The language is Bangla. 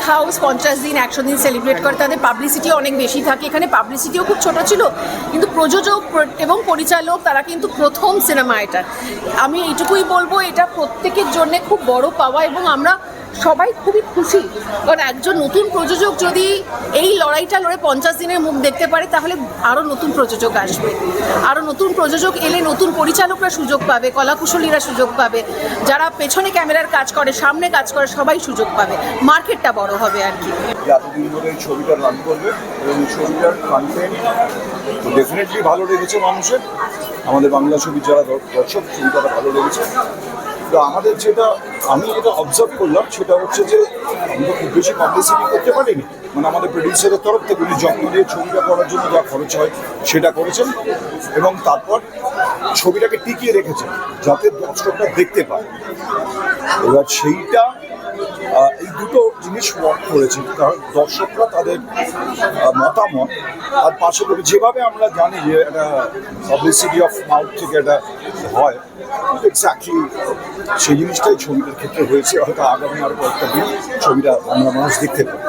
হাউস 50 দিন 100 দিন সেলিব্রেট করে, তাদের পাবলিসিটি অনেক বেশি থাকে। এখানে পাবলিসিটিও খুব ছোট ছিল, কিন্তু প্রযোজক এবং পরিচালক তারা কিন্তু প্রথম সিনেমা এটা। আমি এইটুকুই বলবো, এটা প্রত্যেকের জন্য খুব বড় পাওয়া এবং আমরা সবাই খুবই খুশি। কারণ একজন নতুন প্রযোজক যদি এই লড়াইটা লড়ে 50 দিনের মুখ দেখতে পারে, তাহলে আরও নতুন প্রযোজক আসবে। আরও নতুন প্রযোজক এলে নতুন পরিচালকরা সুযোগ পাবে, কলাকুশলীরা সুযোগ পাবে, যারা পেছনে ক্যামেরার কাজ করে, সামনে কাজ করে, সবাই সুযোগ পাবে, মার্কেটটা বড় হবে আর কি। এতদিন ধরে এই ছবিটা রান করবে এবং ছবিটার কন্টেন্ট ডেফিনেটলি ভালো লেগেছে মানুষের। আমাদের বাংলা ছবির যারা দর্শক, ছবিটা ভালো লেগেছে। তো আমাদের আমি যেটা অবজার্ভ করলাম সেটা হচ্ছে যে আমরা খুব বেশি পাবলিসিটি করতে পারিনি। মানে আমাদের প্রডিউসারের তরফ থেকে উনি যত্ন দিয়ে ছবিটা করার জন্য যা খরচ হয় সেটা করেছেন এবং তারপর ছবিটাকে টিকিয়ে রেখেছেন যাতে দর্শকরা দেখতে পায়। এবার সেইটা এই দুটো জিনিস ওয়ার্ক করেছে, কারণ দর্শকরা তাদের মতামত আর পাশাপাশি যেভাবে আমরা জানি যে একটা পাবলিসিটি অফ মাউথ থেকে এটা হয়, এক্স্যাক্টলি সেই জিনিসটাই ছবিটার ক্ষেত্রে হয়েছে। হয়তো আগামী আরও কয়েকটা দিন ছবিটা আমরা মানুষ দেখতে পাই।